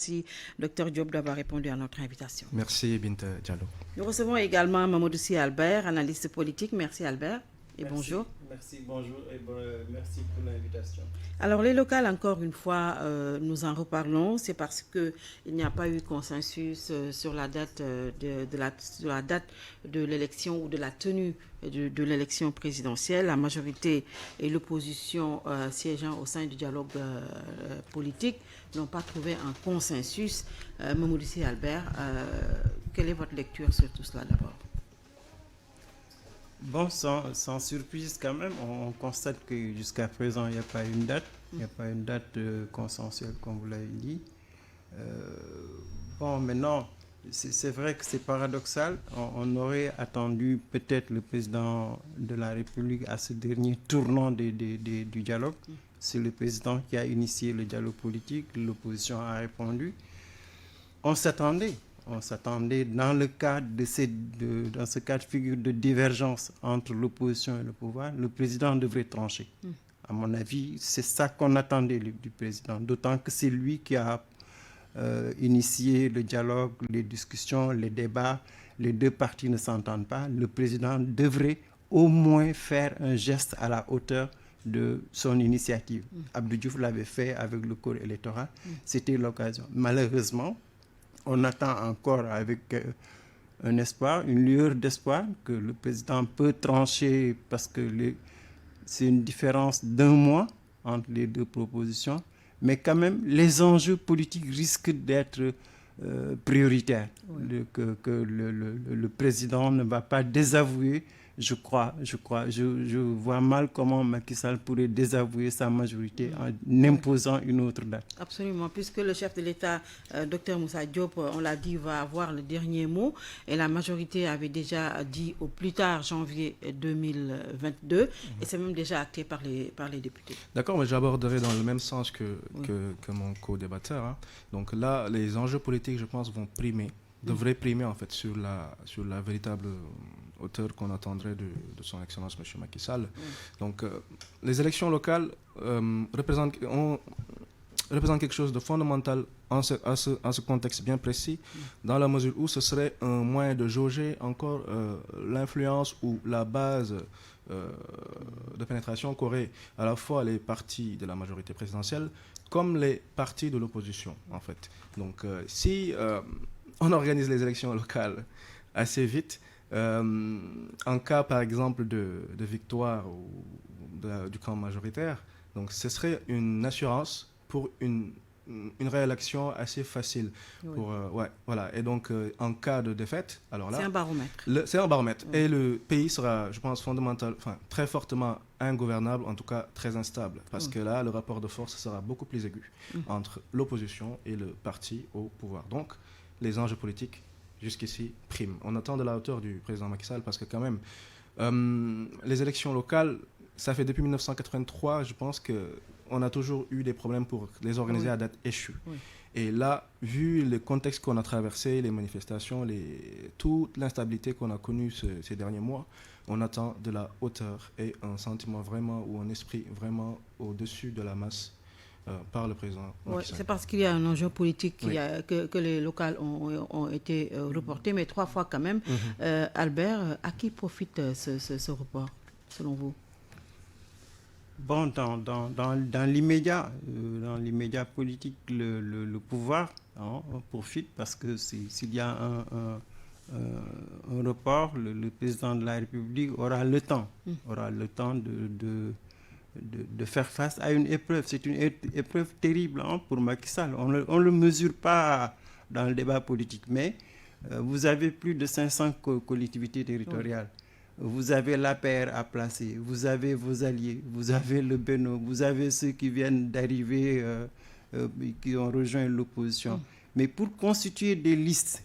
Merci, Dr Diop, d'avoir répondu à notre invitation. Merci, Binta Diallo. Nous recevons également Mamadou Sy Albert, analyste politique. Merci, Albert, et Merci, bonjour. merci, bonjour et merci pour l'invitation. Alors, les locales, encore une fois, nous en reparlons. C'est parce qu'il n'y a pas eu consensus sur la date de l'élection ou de la tenue de l'élection présidentielle. La majorité et l'opposition siégeant au sein du dialogue politique n'ont pas trouvé un consensus. Mamadou Sy Albert, quelle est votre lecture sur tout cela d'abord? Bon, sans surprise quand même, on constate que jusqu'à présent, il n'y a pas une date. Il n'y a pas une date consensuelle, comme vous l'avez dit. Bon, maintenant, c'est vrai que c'est paradoxal. On aurait attendu peut-être le président de la République à ce dernier tournant du dialogue. C'est le président qui a initié le dialogue politique. L'opposition a répondu. On s'attendait dans le cadre dans ce cas de figure de divergence entre l'opposition et le pouvoir, le président devrait trancher. À mon avis, c'est ça qu'on attendait du président, d'autant que c'est lui qui a initié le dialogue, les discussions, les débats. Les deux parties ne s'entendent pas. Le président devrait au moins faire un geste à la hauteur de son initiative. Abdou Diouf l'avait fait avec le corps électoral. C'était l'occasion. Malheureusement, on attend encore avec un espoir, une lueur d'espoir que le président peut trancher parce que c'est une différence d'un mois entre les deux propositions. Mais quand même, les enjeux politiques risquent d'être prioritaires. Oui. Que le président ne va pas désavouer. Je vois mal comment Macky Sall pourrait désavouer sa majorité en imposant une autre date. Absolument, puisque le chef de l'État, Dr Moussa Diop, on l'a dit, va avoir le dernier mot. Et la majorité avait déjà dit au plus tard janvier 2022. Et c'est même déjà acté par les députés. D'accord, mais j'aborderai dans le même sens que mon co-débatteur. Hein. Donc là, les enjeux politiques, je pense, devraient primer en fait sur la véritable hauteur qu'on attendrait de son Excellence M. Macky Sall. Donc les élections locales représentent quelque chose de fondamental en ce contexte bien précis, dans la mesure où ce serait un moyen de jauger encore l'influence ou la base de pénétration qu'auraient à la fois les partis de la majorité présidentielle comme les partis de l'opposition, en fait. Donc si on organise les élections locales assez vite, en cas par exemple de victoire du camp majoritaire, donc ce serait une assurance pour une réélection assez facile. Oui. Voilà. Et donc en cas de défaite, alors là, c'est un baromètre. C'est un baromètre. Oui. Et le pays sera, je pense, très fortement ingouvernable, en tout cas très instable, parce que là, le rapport de force sera beaucoup plus aigu entre l'opposition et le parti au pouvoir. Donc, les enjeux politiques jusqu'ici priment. On attend de la hauteur du président Macky Sall parce que quand même, les élections locales, ça fait depuis 1983, je pense qu'on a toujours eu des problèmes pour les organiser à date échue. Oui. Et là, vu le contexte qu'on a traversé, les manifestations, toute l'instabilité qu'on a connue ces derniers mois, on attend de la hauteur et un sentiment vraiment ou un esprit vraiment au-dessus de la masse par le président. Oui, c'est parce qu'il y a un enjeu politique que les locales ont été reportées, mais 3 fois quand même. Albert, à qui profite ce report, selon vous? Bon, dans l'immédiat politique, le pouvoir profite parce que s'il y a un report, le président de la République aura le temps de faire face à une épreuve. C'est une épreuve terrible pour Macky Sall. On ne le mesure pas dans le débat politique, mais vous avez plus de 500 collectivités territoriales. Vous avez l'APR à placer, vous avez vos alliés, vous avez le Beno, vous avez ceux qui viennent d'arriver, qui ont rejoint l'opposition. Mais pour constituer des listes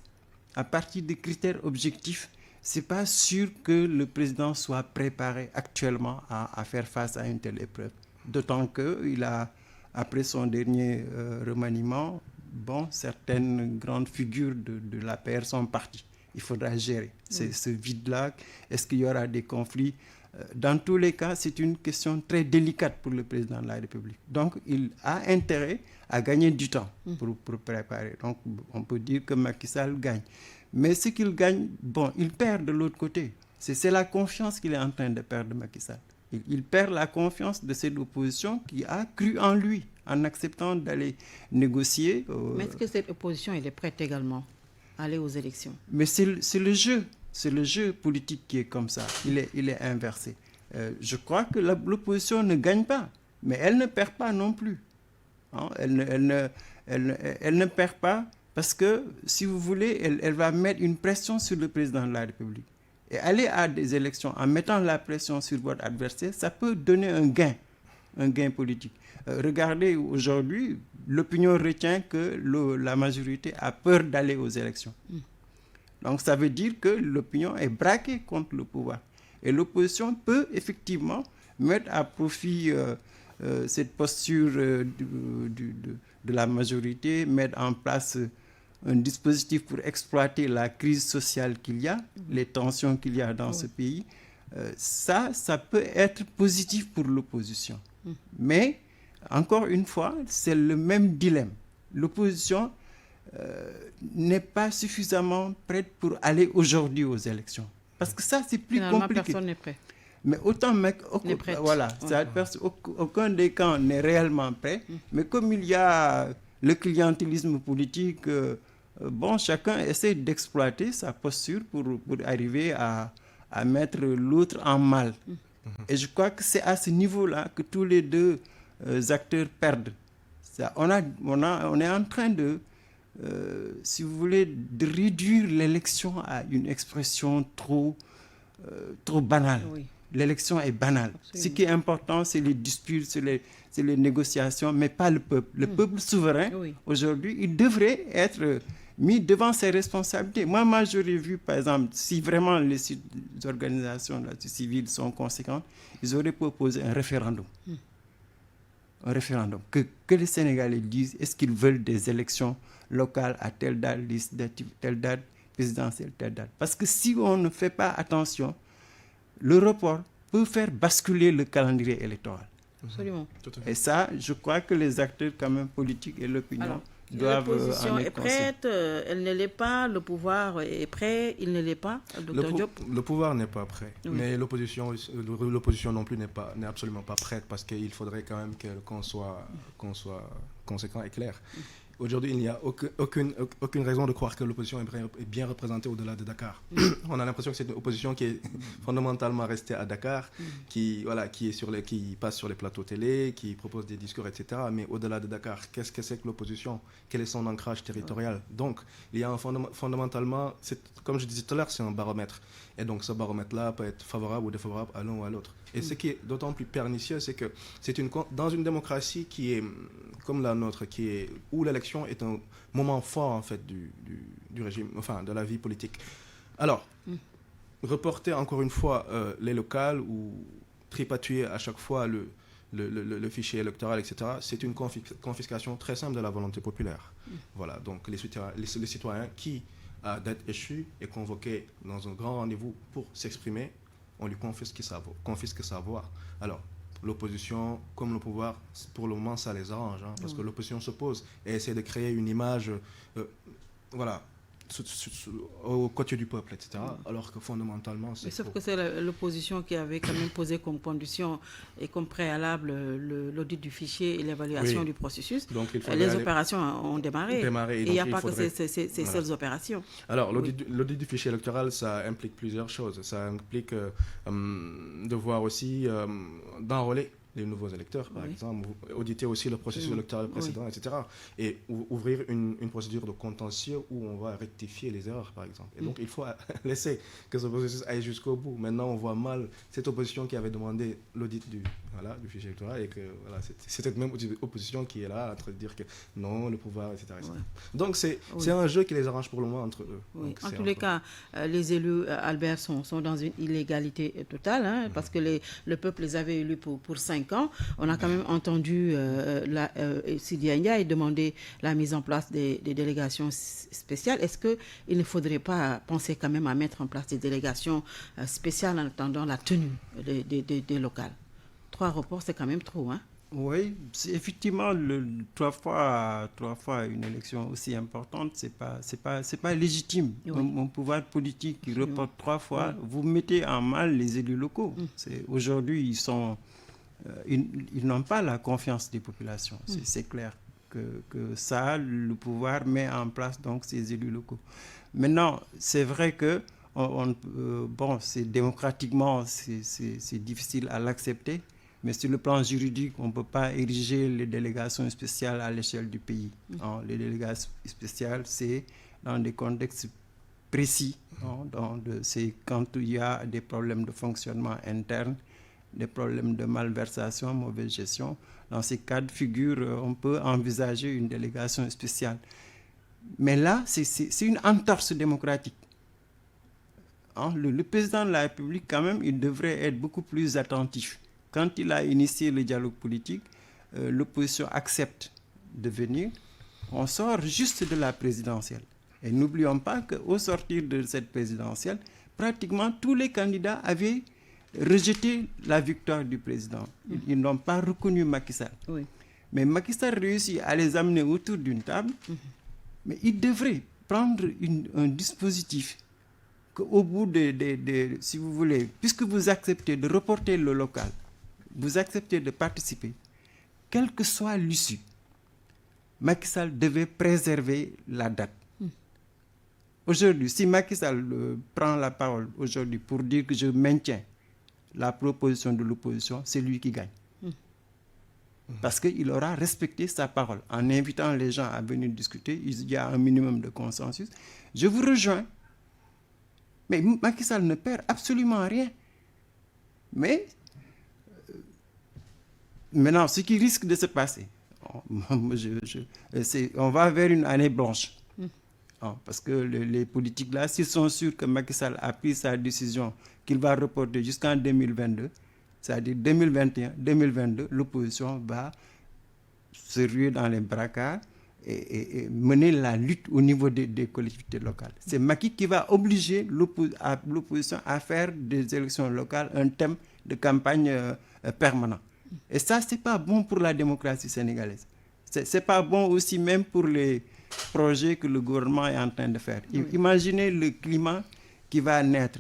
à partir de critères objectifs, ce n'est pas sûr que le président soit préparé actuellement à faire face à une telle épreuve. D'autant qu'il a, après son dernier remaniement, certaines grandes figures de l'APR sont parties. Il faudra gérer ce vide-là. Est-ce qu'il y aura des conflits Dans tous les cas, c'est une question très délicate pour le président de la République. Donc, il a intérêt à gagner du temps pour préparer. Donc, on peut dire que Macky Sall gagne. Mais ce qu'il gagne, il perd de l'autre côté. C'est la confiance qu'il est en train de perdre, Macky Sall. Il perd la confiance de cette opposition qui a cru en lui en acceptant d'aller négocier. Mais est-ce que cette opposition elle est prête également à aller aux élections? Mais c'est le jeu. C'est le jeu politique qui est comme ça. Il est inversé. Je crois que l'opposition ne gagne pas, mais elle ne perd pas non plus. Hein? Elle ne perd pas parce que, si vous voulez, elle va mettre une pression sur le président de la République. Et aller à des élections en mettant la pression sur votre adversaire, ça peut donner un gain politique. Regardez, aujourd'hui, l'opinion retient que la majorité a peur d'aller aux élections. Donc ça veut dire que l'opinion est braquée contre le pouvoir. Et l'opposition peut effectivement mettre à profit cette posture de la majorité, mettre en place un dispositif pour exploiter la crise sociale qu'il y a, les tensions qu'il y a dans ce pays. Ça peut être positif pour l'opposition. Mais, encore une fois, c'est le même dilemme. L'opposition n'est pas suffisamment prête pour aller aujourd'hui aux élections. Parce que ça, c'est plus compliqué. Personne n'est prêt. Mais autant, aucun des camps n'est réellement prêt. Mais comme il y a le clientélisme politique, chacun essaie d'exploiter sa posture pour arriver à mettre l'autre en mal. Et je crois que c'est à ce niveau-là que tous les deux acteurs perdent. On est en train de, si vous voulez, de réduire l'élection à une expression trop banale. Oui. L'élection est banale. Absolument. Ce qui est important, c'est les disputes, c'est les négociations, mais pas le peuple. Le peuple souverain, aujourd'hui, il devrait être mis devant ses responsabilités. Moi, j'aurais vu, par exemple, si vraiment les organisations civiles sont conséquentes, ils auraient proposé un référendum. Un référendum. Que les Sénégalais disent, est-ce qu'ils veulent des élections locales à telle date, telle date, présidentielle, telle date. Parce que si on ne fait pas attention, le report peut faire basculer le calendrier électoral. Absolument. Et ça, je crois que les acteurs quand même politiques et l'opinion doivent l'opposition est prête, elle ne l'est pas, le pouvoir est prêt, il ne l'est pas, Dr Diop. Le pouvoir n'est pas prêt, mais l'opposition non plus n'est absolument pas prête parce qu'il faudrait quand même qu'on soit conséquent et clair. Aujourd'hui, il n'y a aucune raison de croire que l'opposition est bien représentée au-delà de Dakar. On a l'impression que c'est une opposition qui est fondamentalement restée à Dakar, qui passe sur les plateaux télé, qui propose des discours, etc. Mais au-delà de Dakar, qu'est-ce que c'est que l'opposition? Quel est son ancrage territorial? Donc, il y a fondamentalement, comme je disais tout à l'heure, c'est un baromètre. Et donc, ce baromètre-là peut être favorable ou défavorable à l'un ou à l'autre. Et ce qui est d'autant plus pernicieux, c'est que dans une démocratie qui est comme la nôtre, où l'élection est un moment fort en fait du régime, enfin de la vie politique. Alors, reporter encore une fois les locales ou tripatouiller à chaque fois le fichier électoral, etc., c'est une confiscation très simple de la volonté populaire. Voilà, donc les citoyens qui, à date échue, est convoqué dans un grand rendez-vous pour s'exprimer, on lui confisque sa voix. Alors, l'opposition, comme le pouvoir, pour le moment, ça les arrange, parce que l'opposition s'oppose et essaie de créer une image, au côté du peuple, etc. Alors que fondamentalement, c'est sauf que c'est l'opposition qui avait quand même posé comme condition et comme préalable l'audit du fichier et l'évaluation du processus. Donc, les opérations ont démarré. Et il n'y a pas que ces seules opérations. Alors, l'audit du fichier électoral, ça implique plusieurs choses. Ça implique de voir aussi, d'enrôler les nouveaux électeurs, par exemple, auditer aussi le processus électoral précédent, etc. Et ouvrir une procédure de contentieux où on va rectifier les erreurs, par exemple. Et donc, il faut laisser que ce processus aille jusqu'au bout. Maintenant, on voit mal cette opposition qui avait demandé l'audit du fichier électoral et que c'est cette même opposition qui est là en train de dire que non, le pouvoir, etc. etc. Donc, c'est un jeu qui les arrange pour le moment entre eux. Donc, en tous les cas, les élus, Albert, sont dans une illégalité totale, parce que le peuple les avait élus pour 5 5 ans. On a quand même entendu Sidi Ndiaye demander la mise en place des délégations spéciales. Est-ce qu'il ne faudrait pas penser quand même à mettre en place des délégations spéciales en attendant la tenue des locales? 3 reports, c'est quand même trop, hein? Oui, effectivement, 3 fois une élection aussi importante, c'est pas légitime. Oui. Un pouvoir politique qui reporte 3 fois, vous mettez en mal les élus locaux. Aujourd'hui, ils n'ont pas la confiance des populations. C'est clair que ça, le pouvoir met en place donc ces élus locaux. Maintenant, c'est vrai que c'est démocratiquement, c'est difficile à l'accepter. Mais sur le plan juridique, on ne peut pas ériger les délégations spéciales à l'échelle du pays. Les délégations spéciales, c'est dans des contextes précis. C'est quand il y a des problèmes de fonctionnement interne, des problèmes de malversation, mauvaise gestion. Dans ces cas de figure, on peut envisager une délégation spéciale. Mais là, c'est une entorse démocratique. Le président de la République, quand même, il devrait être beaucoup plus attentif. Quand il a initié le dialogue politique, l'opposition accepte de venir. On sort juste de la présidentielle. Et n'oublions pas qu'au sortir de cette présidentielle, pratiquement tous les candidats avaient rejeté la victoire du président. Ils n'ont pas reconnu Macky Sall. Oui. Mais Macky Sall réussit à les amener autour d'une table. Mais il devrait prendre un dispositif qu'au bout si vous voulez, puisque vous acceptez de reporter le local, vous acceptez de participer, quelle que soit l'issue, Macky Sall devait préserver la date. Aujourd'hui, si Macky Sall prend la parole aujourd'hui pour dire que je maintiens la proposition de l'opposition, c'est lui qui gagne. Parce qu'il aura respecté sa parole en invitant les gens à venir discuter. Il y a un minimum de consensus. Je vous rejoins. Mais Macky Sall ne perd absolument rien. Mais maintenant, ce qui risque de se passer, on va vers une année blanche. Parce que les politiques là, s'ils sont sûrs que Macky Sall a pris sa décision qu'il va reporter jusqu'en 2022, c'est-à-dire 2021, 2022, l'opposition va se ruer dans les bracards et mener la lutte au niveau des collectivités locales. C'est Macky qui va obliger l'opposition à faire des élections locales un thème de campagne permanent. Et ça, c'est pas bon pour la démocratie sénégalaise. C'est pas bon aussi même pour les projets que le gouvernement est en train de faire. Imaginez le climat qui va naître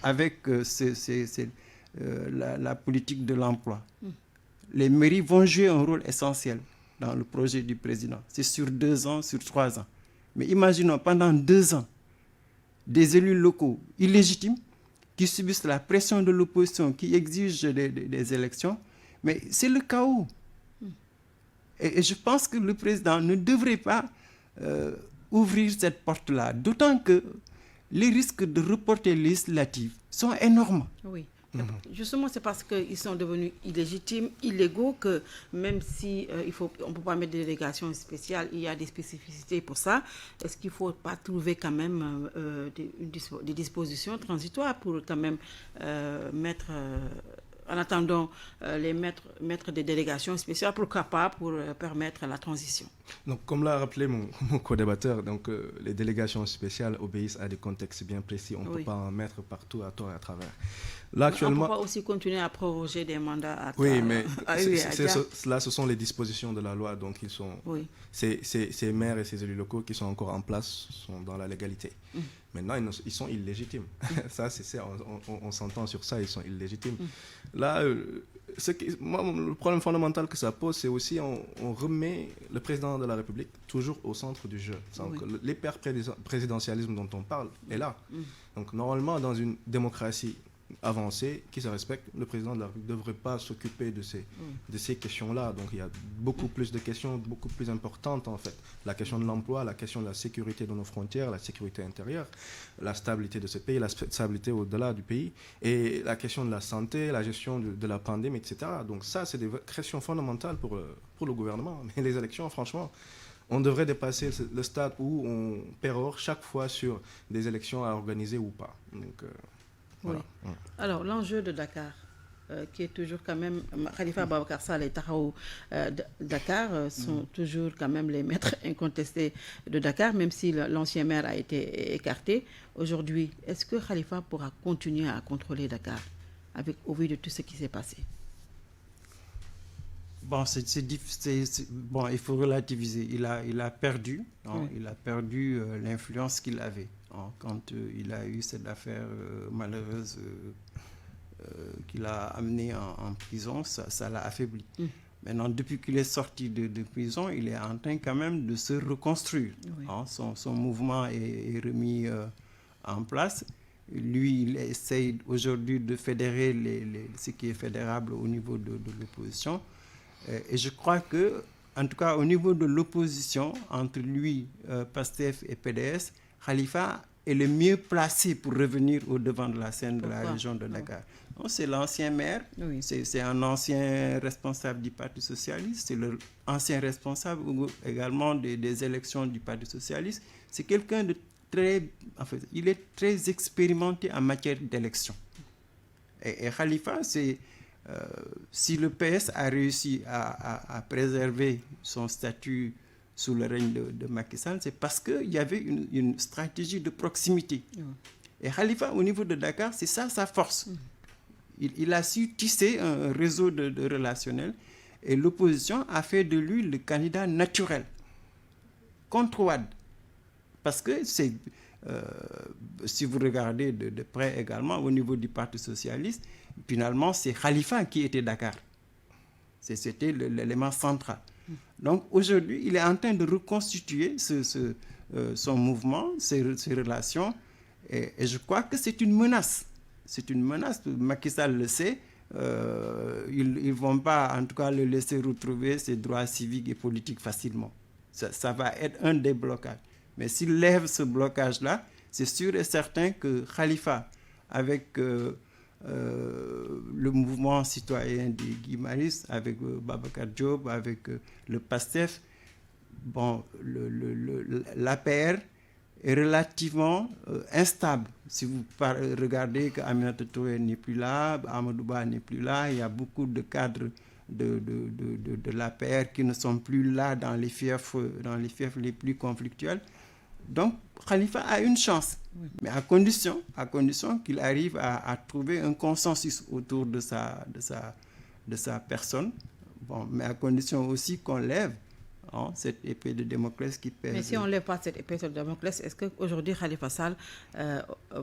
avec la politique de l'emploi. Les mairies vont jouer un rôle essentiel dans le projet du président. C'est sur 2 ans, sur 3 ans. Mais imaginons pendant 2 ans, des élus locaux illégitimes qui subissent la pression de l'opposition, qui exigent des élections. Mais c'est le chaos. Et je pense que le président ne devrait pas ouvrir cette porte-là, d'autant que les risques de reporter législatives sont énormes. Oui. Justement, c'est parce qu'ils sont devenus illégitimes, illégaux, que même si on ne peut pas mettre des délégations spéciales, il y a des spécificités pour ça. Est-ce qu'il ne faut pas trouver quand même des dispositions transitoires pour quand même mettre... en attendant mettre des délégations spéciales, pourquoi pas, pour permettre la transition. Donc, comme l'a rappelé mon co-débatteur, donc, les délégations spéciales obéissent à des contextes bien précis. On ne peut pas en mettre partout, à tort et à travers. Là, actuellement, on ne peut pas aussi continuer à proroger des mandats. Oui, mais là, ce sont les dispositions de la loi. Donc, ces maires et ces élus locaux qui sont encore en place sont dans la légalité. Maintenant, ils sont illégitimes. Ça, on s'entend sur ça, ils sont illégitimes. Là, le problème fondamental que ça pose, c'est aussi on remet le président de la République toujours au centre du jeu. Donc, l'hyper-présidentialisme dont on parle est là. Donc, normalement, dans une démocratie avancée, qui se respecte, le président de la République ne devrait pas s'occuper de ces questions-là. Donc il y a beaucoup plus de questions, beaucoup plus importantes en fait. La question de l'emploi, la question de la sécurité de nos frontières, la sécurité intérieure, la stabilité de ce pays, la stabilité au-delà du pays, et la question de la santé, la gestion de la pandémie, etc. Donc ça, c'est des questions fondamentales pour le gouvernement. Mais les élections, franchement, on devrait dépasser le stade où on pérore chaque fois sur des élections à organiser ou pas. Donc, voilà. Alors, l'enjeu de Dakar, qui est toujours quand même, Khalifa Ababacar Sall et Tahaou Dakar sont toujours quand même les maîtres incontestés de Dakar, même si l'ancien maire a été écarté. Aujourd'hui, est-ce que Khalifa pourra continuer à contrôler Dakar au vu de tout ce qui s'est passé? Bon, bon, il faut relativiser. Il a perdu, il a perdu l'influence qu'il avait quand il a eu cette affaire malheureuse qu'il a amené en prison. Ça l'a affaibli. Maintenant, depuis qu'il est sorti de prison, il est en train quand même de se reconstruire. Oui. Son mouvement est remis en place. Lui, il essaye aujourd'hui de fédérer ce qui est fédérable au niveau de l'opposition. Et je crois que, en tout cas, au niveau de l'opposition, entre lui, PASTEF et PDS, Khalifa est le mieux placé pour revenir au devant de la scène de la région de Dakar. C'est l'ancien maire, oui. C'est un ancien responsable du Parti socialiste, c'est l'ancien responsable également des élections du Parti socialiste. C'est quelqu'un de il est très expérimenté en matière d'élection. Et Khalifa, si le PS a réussi à préserver son statut sous le règne de Macky Sall, c'est parce qu'il y avait une stratégie de proximité. Et Khalifa, au niveau de Dakar, c'est ça sa force. Il a su tisser un réseau de relationnel et l'opposition a fait de lui le candidat naturel contre Wade. Parce que si vous regardez de près également au niveau du Parti socialiste, finalement c'est Khalifa qui était Dakar. C'était l'élément central. Donc aujourd'hui, il est en train de reconstituer son mouvement, ses relations, et je crois que c'est une menace. C'est une menace, Macky Sall le sait. Ils ne vont pas, en tout cas, le laisser retrouver ses droits civiques et politiques facilement. Ça va être un des blocages. Mais s'il lève ce blocage-là, c'est sûr et certain que Khalifa, avec le mouvement citoyen des Guimaristes, avec Babacar Diop, avec le PASTEF, bon, l'APR est relativement instable. Si vous regardez qu'Aminata Touré n'est plus là, Amadou Ba n'est plus là, il y a beaucoup de cadres de l'APR qui ne sont plus là dans les fiefs les plus conflictuels. Donc, Khalifa a une chance, mais à condition qu'il arrive à trouver un consensus autour de sa personne, bon, mais à condition aussi qu'on lève cette épée de Damoclès qui pèse. Mais si on ne lève pas cette épée de Damoclès, est-ce qu'aujourd'hui Khalifa Sall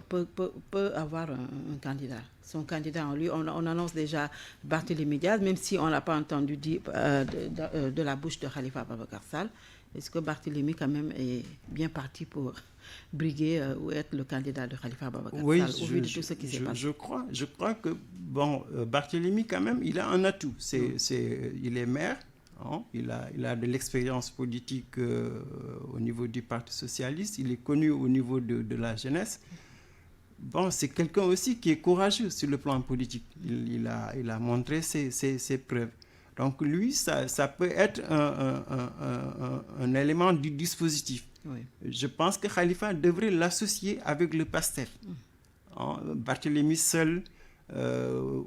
peut avoir un candidat? Son candidat en lui, on annonce déjà Barthélémy Diaz, même si on ne l'a pas entendu dire de la bouche de Khalifa Ababacar Sall. Est-ce que Barthélémy quand même est bien parti pour briguer ou être le candidat de Khalifa Ababacar Sall au vu de tout ce qui s'est passé? Je crois que Barthélémy quand même, il a un atout. Il est maire. Il a de l'expérience politique au niveau du Parti socialiste. Il est connu au niveau de la jeunesse. Bon, c'est quelqu'un aussi qui est courageux sur le plan politique. Il a montré ses preuves. Donc lui, ça peut être un élément du dispositif. Oui. Je pense que Khalifa devrait l'associer avec le PASTEF. Barthélémy seul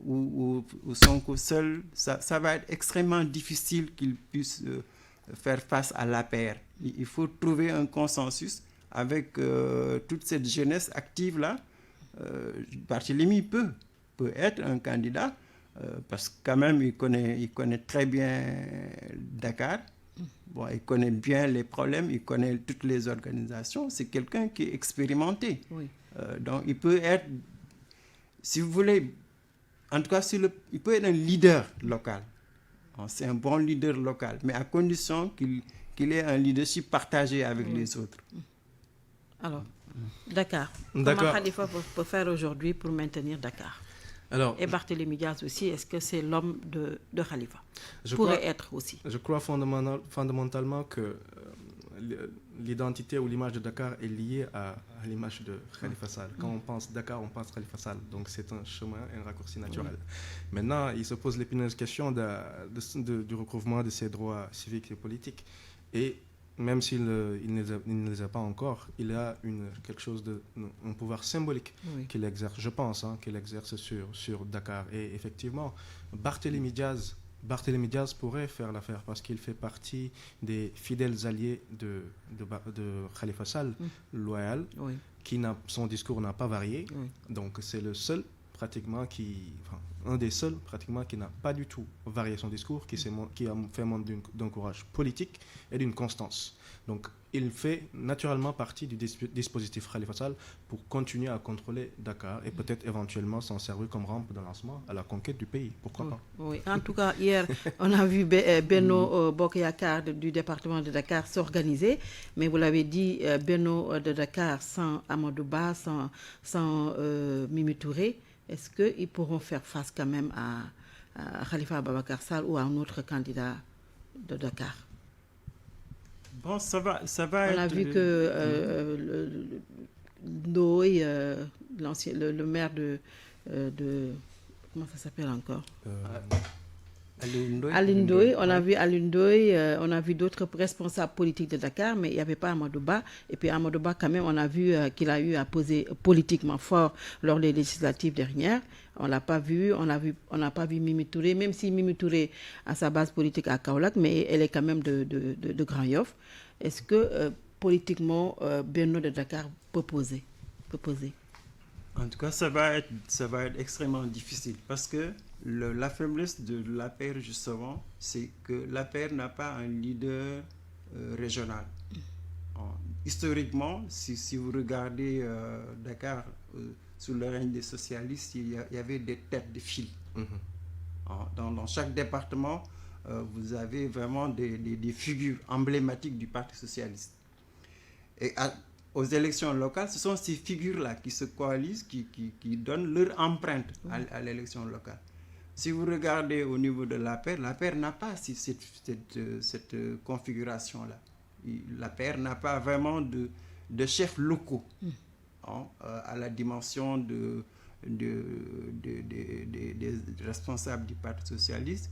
ou Sonko seul, ça va être extrêmement difficile qu'il puisse faire face à l'APR. Il faut trouver un consensus avec toute cette jeunesse active-là. Barthélémy peut être un candidat parce que quand même il connaît très bien Dakar. Bon, il connaît bien les problèmes, il connaît toutes les organisations. C'est quelqu'un qui est expérimenté. Oui. Donc il peut être, si vous voulez, en tout cas, il peut être un leader local. C'est un bon leader local, mais à condition qu'il ait un leadership partagé avec les autres. Alors, Dakar. Comment Khalifa peut faire aujourd'hui pour maintenir Dakar? Et Barthélémy Diaz aussi, est-ce que c'est l'homme de Khalifa? Être aussi. Je crois fondamentalement que l'identité ou l'image de Dakar est liée à l'image de Khalifa Sall. Quand on pense Dakar, on pense Khalifa Sall. Donc c'est un chemin, un raccourci naturel. Maintenant, il se pose l'épineuse question du recouvrement de ses droits civiques et politiques. Et même s'il ne les a pas encore, il a quelque chose un pouvoir symbolique qu'il exerce, je pense, qu'il exerce sur Dakar. Et effectivement, Barthélémy Diaz pourrait faire l'affaire parce qu'il fait partie des fidèles alliés de Khalifa Sall, loyal, son discours n'a pas varié. Donc c'est le seul pratiquement un des seuls pratiquement qui n'a pas du tout varié son discours, qui a fait montre d'un courage politique et d'une constance. Donc il fait naturellement partie du dispositif Khalifa Sall pour continuer à contrôler Dakar et peut-être éventuellement s'en servir comme rampe de lancement à la conquête du pays. Pourquoi pas? Oui. En tout cas, hier, on a vu Benno Bokk Yakaar du département de Dakar s'organiser, mais vous l'avez dit, Benno de Dakar sans Amadou Ba, sans Mimi Touré, est-ce qu'ils pourront faire face quand même à Khalifa Ababacar Sall ou à un autre candidat de Dakar? Bon, ça va On a vu que Ndoye, le maire de comment ça s'appelle encore? Alioune Ndoye, on a vu Alioune Ndoye, on a vu d'autres responsables politiques de Dakar, mais il n'y avait pas Amadou Ba. Et puis Amadou Ba, quand même, on a vu qu'il a eu à poser politiquement fort lors des législatives dernières. On l'a pas vu, on n'a pas vu Mimi Touré, même si Mimi Touré a sa base politique à Kaolack, mais elle est quand même de Grand Yoff. Est-ce que politiquement, Benno de Dakar peut poser? En tout cas, ça va être extrêmement difficile parce que la faiblesse de l'APR, justement, c'est que l'APR n'a pas un leader régional. Historiquement, si vous regardez Dakar sous le règne des socialistes, il y avait des têtes de file. Dans chaque département, vous avez vraiment des figures emblématiques du Parti socialiste. Et aux élections locales, ce sont ces figures-là qui se coalisent, qui donnent leur empreinte à l'élection locale. Si vous regardez au niveau de l'APR n'a pas cette configuration-là. L'APR n'a pas vraiment de chefs locaux à la dimension des responsables du Parti socialiste,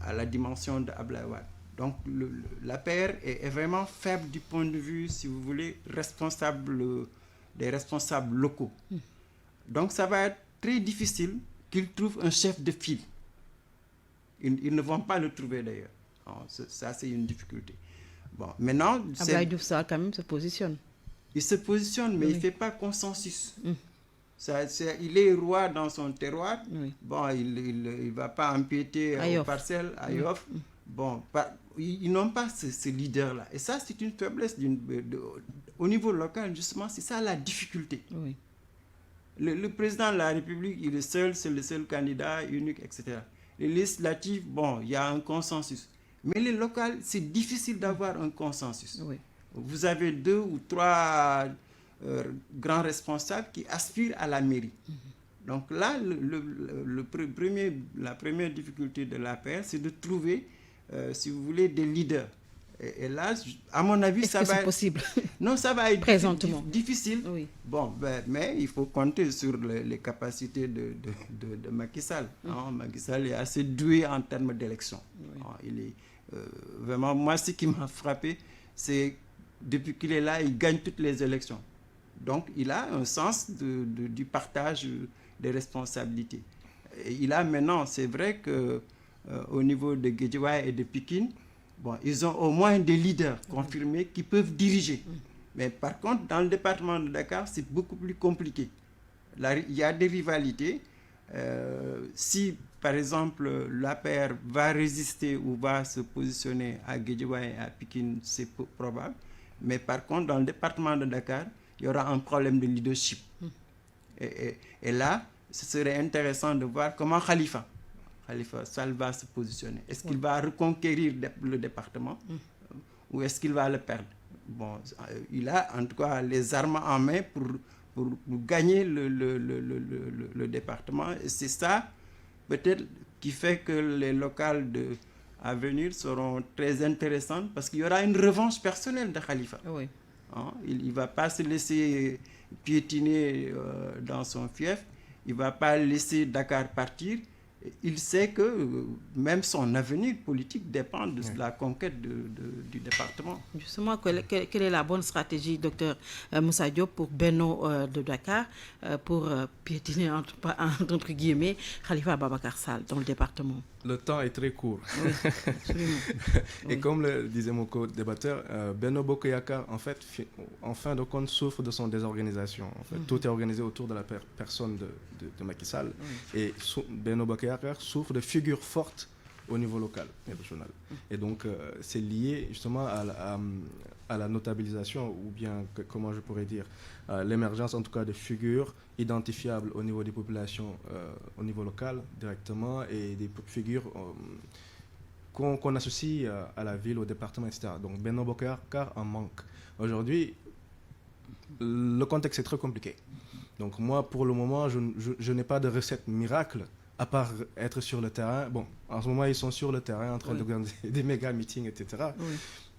à la dimension de Abdoulaye Wade. Donc l'APR est vraiment faible du point de vue, si vous voulez, des responsables locaux. Donc ça va être très difficile qu'ils trouvent un chef de file. Ils ne vont pas le trouver d'ailleurs. Ça, c'est une difficulté. Bon, maintenant... Abdoulaye Diouf Sarr, quand même, se positionne. Il se positionne, mais il ne fait pas consensus. Il est roi dans son terroir. Bon, il ne va pas empiéter aux parcelles, à Yoff. Bon, ils n'ont pas ce leader-là. Et ça, c'est une faiblesse. Au niveau local, justement, c'est ça la difficulté. Le président de la République, il est seul, c'est le seul candidat unique, etc. Les législatives, bon, il y a un consensus. Mais les locales, c'est difficile d'avoir un consensus. Vous avez 2 ou 3 grands responsables qui aspirent à la mairie. Donc là, la première difficulté de l'APR, c'est de trouver, si vous voulez, des leaders. Et là, à mon avis, ça va être possible. Non, ça va être présentement difficile. Bon, mais il faut compter sur les capacités de Macky Sall. Macky Sall est assez doué en termes d'élection. Il est vraiment, moi, ce qui m'a frappé, c'est depuis qu'il est là, il gagne toutes les élections. Donc, il a un sens du partage des responsabilités. Et il a maintenant, c'est vrai que au niveau de Guédiawaye et de Pikine, bon, ils ont au moins des leaders confirmés qui peuvent diriger. Mais par contre, dans le département de Dakar, c'est beaucoup plus compliqué. Là, il y a des rivalités. Si, par exemple, l'APR va résister ou va se positionner à Guédiawaye et à Pikine, c'est probable. Mais par contre, dans le département de Dakar, il y aura un problème de leadership. Et là, ce serait intéressant de voir comment Khalifa Sall va se positionner. Est-ce qu'il va reconquérir le département ou est-ce qu'il va le perdre? Bon, il a en tout cas les armes en main pour gagner le département. Et c'est ça, peut-être, qui fait que les locales à venir seront très intéressantes parce qu'il y aura une revanche personnelle de Khalifa. Il ne va pas se laisser piétiner dans son fief. Il ne va pas laisser Dakar partir. il sait que même son avenir politique dépend de la conquête du département. Justement, quelle est la bonne stratégie, docteur Moussa Diop, pour Benno de Dakar, pour piétiner, entre guillemets, Khalifa Ababacar Sall dans le département? Le temps est très court. Oui, absolument. Et comme le disait mon co-débatteur, Benno Bokk Yakaar, en fait, en fin de compte, souffre de son désorganisation. En fait, tout est organisé autour de la personne de Macky Sall. Et Benno Bokk Yakaar souffre de figures fortes au niveau local et régional. Et donc, c'est lié justement à la notabilisation, ou bien, comment je pourrais dire, l'émergence en tout cas de figures identifiables au niveau des populations, au niveau local directement, et des figures qu'on associe à la ville, au département, etc. Donc Benno Bokk Yakaar en manque. Aujourd'hui, le contexte est très compliqué. Donc moi, pour le moment, je n'ai pas de recette miracle, à part être sur le terrain. Bon, en ce moment, ils sont sur le terrain en train d'organiser des méga meetings, etc. Oui.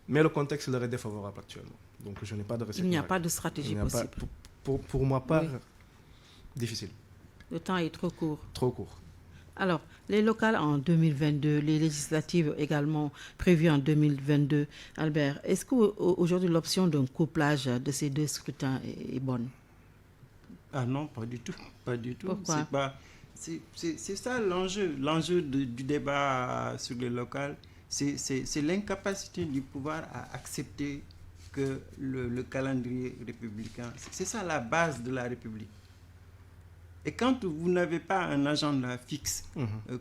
Mais le contexte leur est défavorable actuellement. Donc je n'ai pas de recette miracle. Il n'y a pas de stratégie possible. Pour ma part, difficile. Le temps est trop court. Trop court. Alors, les locales en 2022, les législatives également prévues en 2022, Albert, est-ce qu'aujourd'hui l'option d'un couplage de ces deux scrutins est bonne? Ah non, pas du tout. Pas du tout. Pourquoi? C'est ça l'enjeu du débat sur les locales. C'est l'incapacité du pouvoir à accepter que le calendrier républicain, c'est ça la base de la République. Et quand vous n'avez pas un agenda fixe,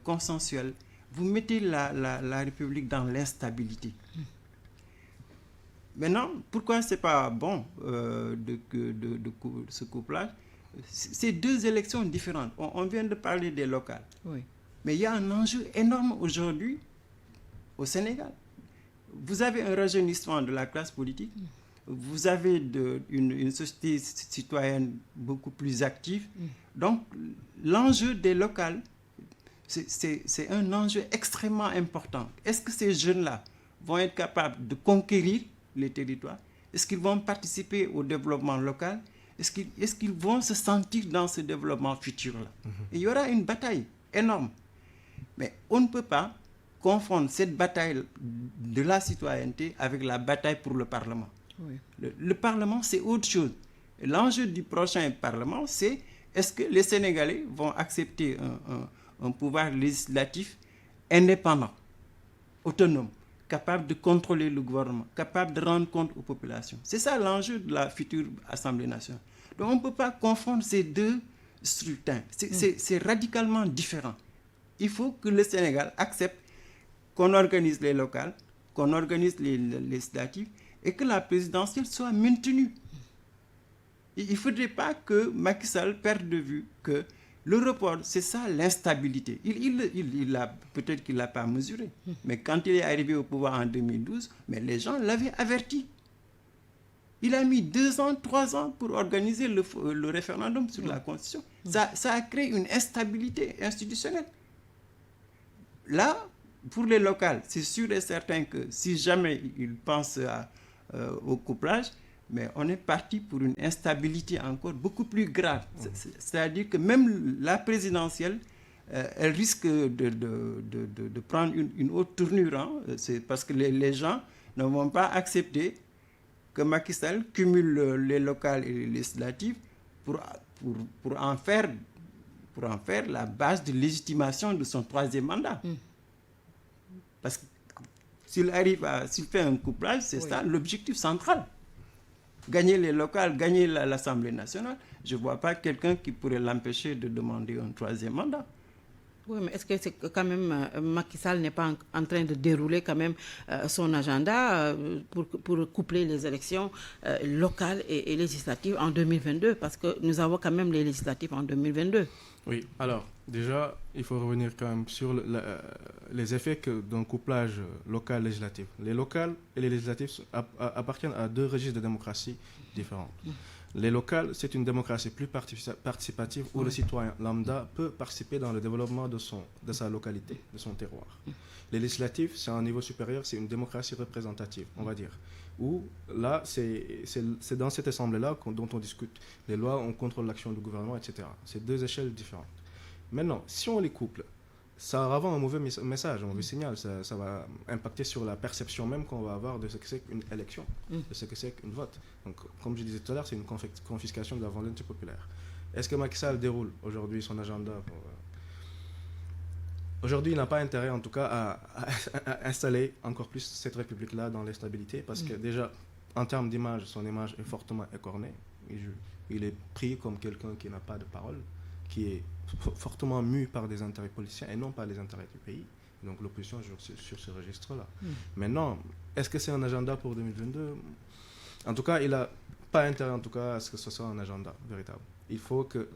consensuel, vous mettez la République dans l'instabilité. Maintenant, pourquoi ce n'est pas bon de ce couplage? C'est deux élections différentes. On vient de parler des locales. Oui. Mais il y a un enjeu énorme aujourd'hui au Sénégal. Vous avez un rajeunissement de la classe politique. Vous avez une société citoyenne beaucoup plus active. Donc, l'enjeu des locales, c'est un enjeu extrêmement important. Est-ce que ces jeunes-là vont être capables de conquérir les territoires? Est-ce qu'ils vont participer au développement local? Est-ce qu'ils vont se sentir dans ce développement futur-là? Il y aura une bataille énorme. Mais on ne peut pas confondre cette bataille de la citoyenneté avec la bataille pour le Parlement. Oui. Le Parlement, c'est autre chose. L'enjeu du prochain Parlement, c'est est-ce que les Sénégalais vont accepter un pouvoir législatif indépendant, autonome, capable de contrôler le gouvernement, capable de rendre compte aux populations. C'est ça l'enjeu de la future Assemblée nationale. Donc on ne peut pas confondre ces deux scrutins. C'est radicalement différent. Il faut que le Sénégal accepte qu'on organise les locales, qu'on organise les législatives et que la présidentielle soit maintenue. Il ne faudrait pas que Macky Sall perde de vue que le report, c'est ça l'instabilité. Peut-être qu'il ne l'a pas mesuré, mais quand il est arrivé au pouvoir en 2012, mais les gens l'avaient averti. Il a mis 2 ans, 3 ans pour organiser le référendum sur la Constitution. Ça a créé une instabilité institutionnelle. Là, pour les locales, c'est sûr et certain que si jamais ils pensent au couplage, mais on est parti pour une instabilité encore beaucoup plus grave. C'est-à-dire que même la présidentielle, elle risque de prendre une autre tournure. Hein. C'est parce que les gens ne vont pas accepter que Macky Sall cumule les locales et les législatives pour en faire la base de légitimation de son 3e mandat. Parce que s'il fait un couplage, c'est ça l'objectif central. Gagner les locales, gagner l'Assemblée nationale, je ne vois pas quelqu'un qui pourrait l'empêcher de demander un 3e mandat. Oui, mais est-ce que c'est quand même Macky Sall n'est pas en train de dérouler quand même son agenda pour coupler les élections locales et législatives en 2022? Parce que nous avons quand même les législatives en 2022. Oui, alors déjà, il faut revenir quand même sur les effets d'un couplage local-législatif. Les locales et les législatives appartiennent à 2 registres de démocratie différents. Les locales, c'est une démocratie plus participative où le citoyen lambda peut participer dans le développement de sa localité, de son terroir. Les législatives, c'est à un niveau supérieur, c'est une démocratie représentative, on va dire. Où là, c'est dans cette assemblée-là dont on discute. Les lois, on contrôle l'action du gouvernement, etc. C'est 2 échelles différentes. Maintenant, si on les couple, ça va avoir un mauvais message, un mauvais signal. Ça va impacter sur la perception même qu'on va avoir de ce que c'est qu'une élection, de ce que c'est qu'une vote. Donc, comme je disais tout à l'heure, c'est une confiscation de la volonté populaire. Est-ce que Macky Sall déroule aujourd'hui son agenda Aujourd'hui, il n'a pas intérêt, en tout cas, à installer encore plus cette République-là dans l'instabilité, parce que déjà, en termes d'image, son image est fortement écornée. Il est pris comme quelqu'un qui n'a pas de parole, qui est fortement mu par des intérêts politiciens et non par les intérêts du pays. Donc l'opposition joue sur ce registre-là. Maintenant, est-ce que c'est un agenda pour 2022 ? En tout cas, il n'a pas intérêt, en tout cas, à ce que ce soit un agenda véritable. Il faut que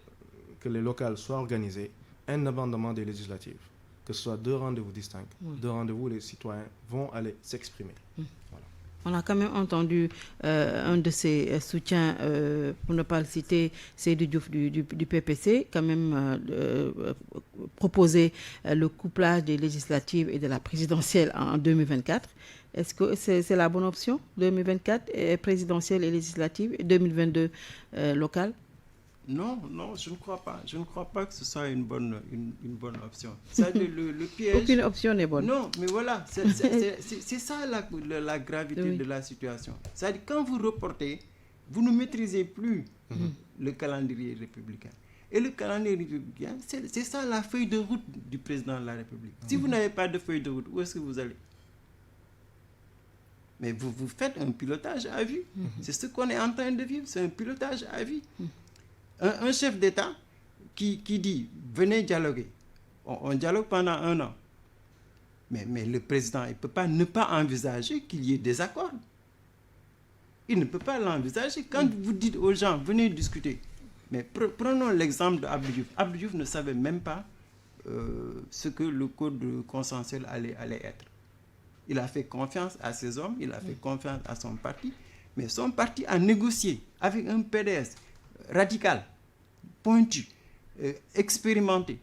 les locales soient organisées indépendamment des législatives, que ce soit 2 rendez-vous distincts, 2 rendez-vous où les citoyens vont aller s'exprimer. Voilà. On a quand même entendu un de ses soutiens, pour ne pas le citer, Seydou Diouf du PPC, quand même proposer le couplage des législatives et de la présidentielle en 2024. Est-ce que c'est la bonne option, 2024 présidentielle et législative, et 2022 locale? Non, je ne crois pas. Je ne crois pas que ce soit une bonne option. Le piège... Aucune option n'est bonne. Non, mais voilà, c'est ça la gravité de la situation. C'est-à-dire quand vous reportez, vous ne maîtrisez plus le calendrier républicain. Et le calendrier républicain, c'est ça la feuille de route du président de la République. Si vous n'avez pas de feuille de route, où est-ce que vous allez? Mais vous faites un pilotage à vue. C'est ce qu'on est en train de vivre, c'est un pilotage à vue. Un chef d'État qui dit « venez dialoguer ». On dialogue pendant 1 an. Mais le président, il ne peut pas ne pas envisager qu'il y ait des accords. Il ne peut pas l'envisager. Quand vous dites aux gens « venez discuter », mais prenons l'exemple d'Abdou Diouf. Abdou Diouf ne savait même pas ce que le code consensuel allait être. Il a fait confiance à ses hommes, il a fait confiance à son parti, mais son parti a négocié avec un PDS radical, pointu, expérimenté.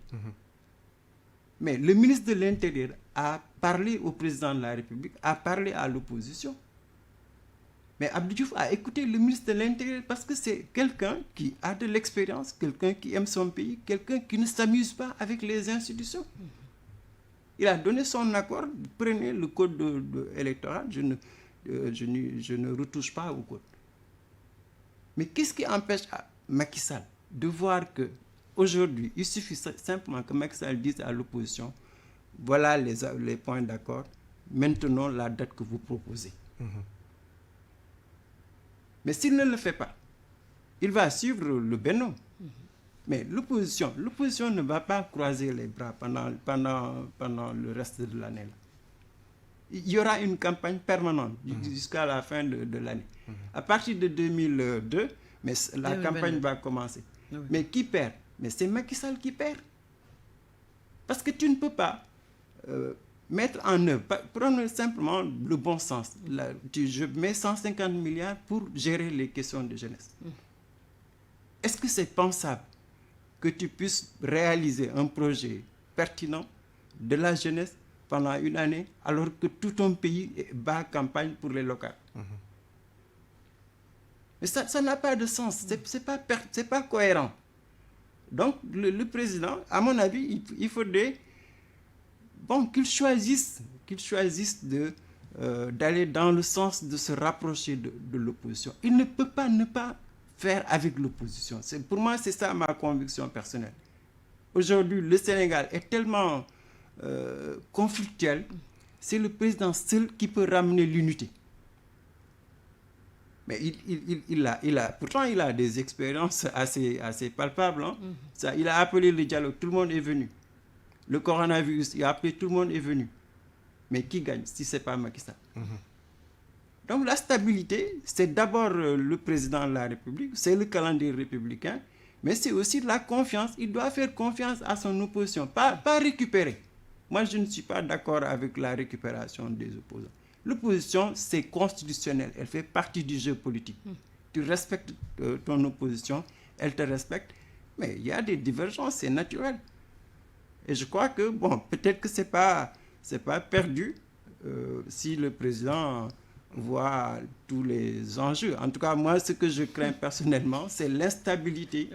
Mais le ministre de l'Intérieur a parlé au président de la République, a parlé à l'opposition. Mais Abdou Diouf a écouté le ministre de l'Intérieur parce que c'est quelqu'un qui a de l'expérience, quelqu'un qui aime son pays, quelqu'un qui ne s'amuse pas avec les institutions. Il a donné son accord, prenez le code électoral, je ne retouche pas au code. Mais qu'est-ce qui empêche Macky Sall de voir que aujourd'hui, il suffit simplement que Macky Sall dise à l'opposition, voilà les points d'accord, maintenant la date que vous proposez. Mais s'il ne le fait pas, il va suivre le Benno. Mais l'opposition ne va pas croiser les bras pendant le reste de l'année. Il y aura une campagne permanente jusqu'à la fin de l'année. À partir de 2002, mais la campagne va commencer. Oui. Mais qui perd? Mais c'est Macky Sall qui perd. Parce que tu ne peux pas mettre en œuvre, prendre simplement le bon sens. Je mets 150 milliards pour gérer les questions de jeunesse. Est-ce que c'est pensable que tu puisses réaliser un projet pertinent de la jeunesse pendant 1 année alors que tout ton pays bat campagne pour les locales? Mais ça n'a pas de sens, c'est pas cohérent. Donc le président, à mon avis, il faudrait qu'il choisisse d'aller dans le sens de se rapprocher de l'opposition. Il ne peut pas ne pas faire avec l'opposition. Pour moi, c'est ça ma conviction personnelle. Aujourd'hui, le Sénégal est tellement conflictuel, c'est le président seul qui peut ramener l'unité. Mais pourtant, il a des expériences assez palpables. Il a appelé le dialogue, tout le monde est venu. Le coronavirus, il a appelé, tout le monde est venu. Mais qui gagne si ce n'est pas Macky Sall? Donc la stabilité, c'est d'abord le président de la République, c'est le calendrier républicain, mais c'est aussi la confiance. Il doit faire confiance à son opposition, pas récupérer. Moi, je ne suis pas d'accord avec la récupération des opposants. L'opposition, c'est constitutionnel, elle fait partie du jeu politique. Tu respectes ton opposition, elle te respecte, mais il y a des divergences, c'est naturel. Et je crois que, peut-être que c'est pas perdu si le président voit tous les enjeux. En tout cas, moi, ce que je crains personnellement, c'est l'instabilité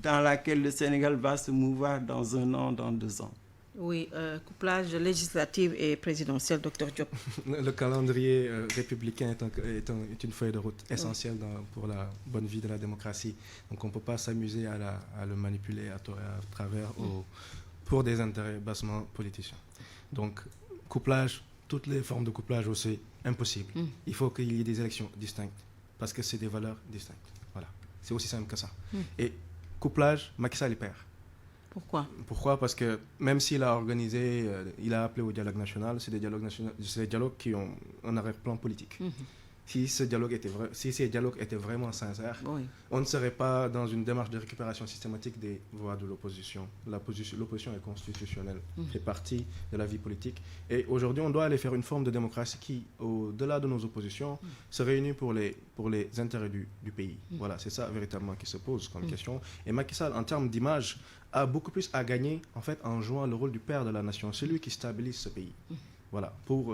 dans laquelle le Sénégal va se mouvoir dans 1 an, dans 2 ans. Oui, couplage législatif et présidentiel, Dr Diop. Le calendrier républicain est une feuille de route essentielle pour la bonne vie de la démocratie. Donc on ne peut pas s'amuser à le manipuler à travers pour des intérêts bassement politiciens. Donc couplage, toutes les formes de couplage aussi, impossible. Il faut qu'il y ait des élections distinctes parce que c'est des valeurs distinctes. Voilà, c'est aussi simple que ça. Et couplage, Macky Sall y perd. Pourquoi? Parce que même s'il a organisé, il a appelé au dialogue national, c'est des dialogues qui ont un arrière-plan politique. Si ces dialogues étaient vraiment sincères, on ne serait pas dans une démarche de récupération systématique des voix de l'opposition. L'opposition est constitutionnelle, fait partie de la vie politique. Et aujourd'hui, on doit aller faire une forme de démocratie qui, au-delà de nos oppositions, se réunit pour les intérêts du pays. Voilà, c'est ça véritablement qui se pose comme question. Et Macky Sall, en termes d'image, a beaucoup plus à gagner en fait en jouant le rôle du père de la nation, celui qui stabilise ce pays. Voilà, pour